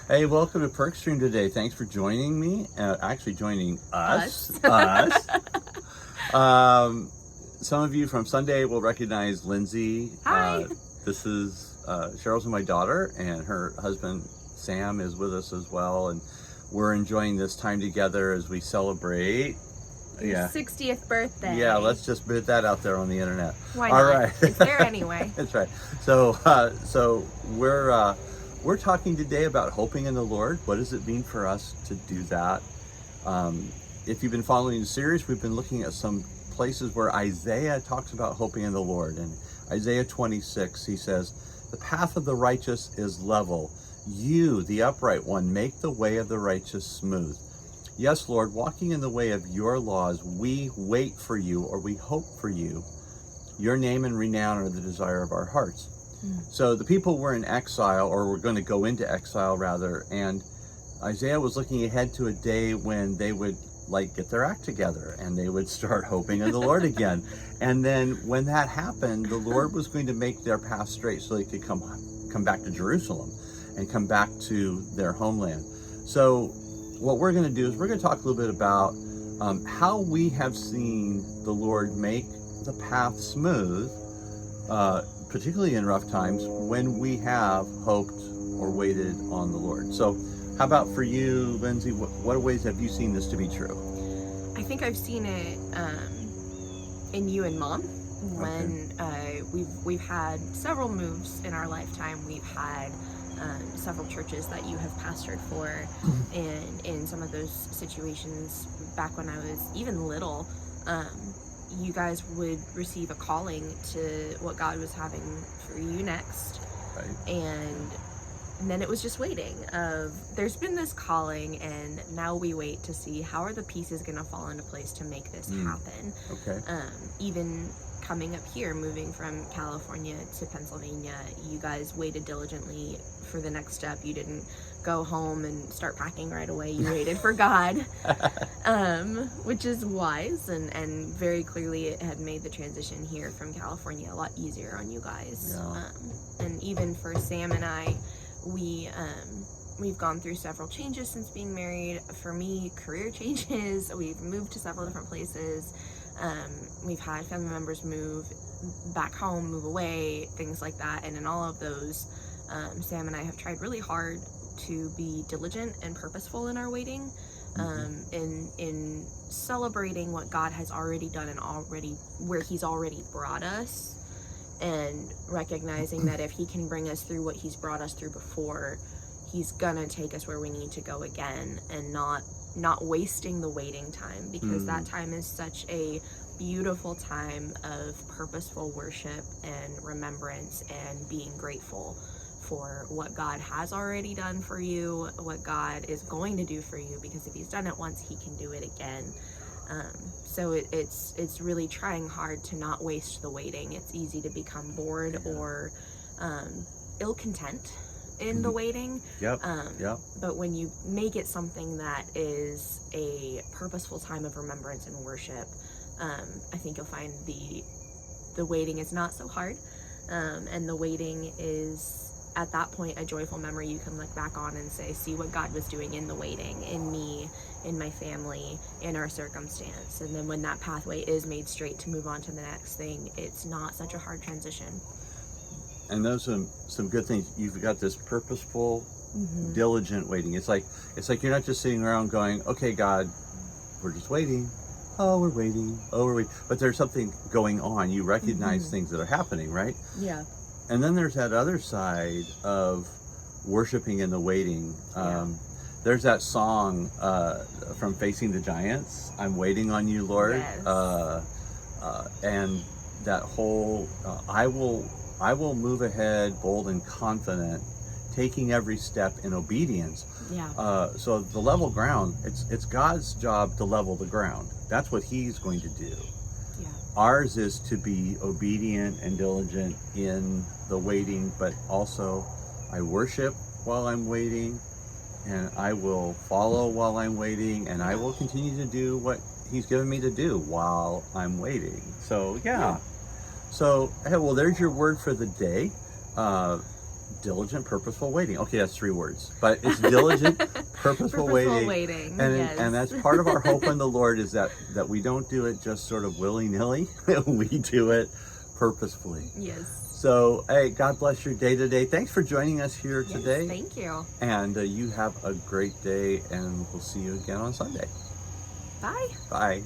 Hey, welcome to Perk Stream today. Thanks for joining me. Actually, joining us. Us. Us. Um, some of you from Sunday will recognize Lindsay. Hi. This is Cheryl's my daughter, and her husband Sam is with us as well. And we're enjoying this time together as we celebrate. Your 60th birthday. Yeah, let's just put that out there on the internet. Why All not? right. It's there anyway. That's right. So we're talking today about hoping in the Lord. What does it mean for us to do that? If you've been following the series, we've been looking at some places where Isaiah talks about hoping in the Lord. And Isaiah 26, he says, "The path of the righteous is level. You, the upright one, make the way of the righteous smooth. Yes, Lord, walking in the way of your laws, we wait for you, or we hope for you. Your name and renown are the desire of our hearts." So the people were in exile, or were going to go into exile rather, and Isaiah was looking ahead to a day when they would get their act together and they would start hoping in the Lord again. And then when that happened, the Lord was going to make their path straight so they could come back to Jerusalem and come back to their homeland. So what we're going to do is we're going to talk a little bit about how we have seen the Lord make the path smooth, particularly in rough times when we have hoped or waited on the Lord. So how about for you, Lindsay, what ways have you seen this to be true? I think I've seen it in you and Mom when we've had several moves in our lifetime. We've had several churches that you have pastored for, and in some of those situations back when I was even little, you guys would receive a calling to what God was having for you next. Right. And then it was just waiting of, there's been this calling, and now we wait to see how are the pieces going to fall into place to make this happen. Okay. Even coming up here, moving from California to Pennsylvania, you guys waited diligently for the next step. You didn't go home and start packing right away. You waited for God, which is wise, and very clearly it had made the transition here from California a lot easier on you guys. Yeah. And even for Sam and I, we've gone through several changes since being married. For me, career changes. We've moved to several different places. We've had family members move back home, move away, things like that. And in all of those, Sam and I have tried really hard to be diligent and purposeful in our waiting, in celebrating what God has already done and where He's already brought us, and recognizing that if He can bring us through what He's brought us through before, He's gonna take us where we need to go again, and not wasting the waiting time, because that time is such a beautiful time of purposeful worship and remembrance and being grateful for what God has already done for you, what God is going to do for you, because if He's done it once, He can do it again. So it's really trying hard to not waste the waiting. It's easy to become bored or ill-content in the waiting. Yep. But when you make it something that is a purposeful time of remembrance and worship, I think you'll find the waiting is not so hard, and the waiting is, at that point, a joyful memory you can look back on and say, see what God was doing in the waiting, in me, in my family, in our circumstance. And then when that pathway is made straight to move on to the next thing, it's not such a hard transition. And those are some good things. You've got this purposeful, diligent waiting. It's like you're not just sitting around going, okay, God, we're just waiting. Oh, we're waiting. Oh, we're waiting. But there's something going on. You recognize things that are happening, right? Yeah. And then there's that other side of worshiping in the waiting. There's that song from Facing the Giants, "I'm Waiting on You, Lord." Yes. And that whole, I will move ahead, bold and confident, taking every step in obedience. Yeah. So the level ground, it's God's job to level the ground. That's what He's going to do. Yeah. Ours is to be obedient and diligent in the waiting, but also I worship while I'm waiting, and I will follow while I'm waiting, and I will continue to do what He's given me to do while I'm waiting. So yeah. So, hey, well, there's your word for the day. Diligent, purposeful waiting. Okay, that's 3 words, but it's diligent, purposeful waiting. And yes. and that's part of our hope in the Lord, is that we don't do it just sort of willy-nilly. We do it purposefully. Yes. So, hey, God bless your day today. Thanks for joining us here today. Thank you. And you have a great day, and we'll see you again on Sunday. Bye. Bye.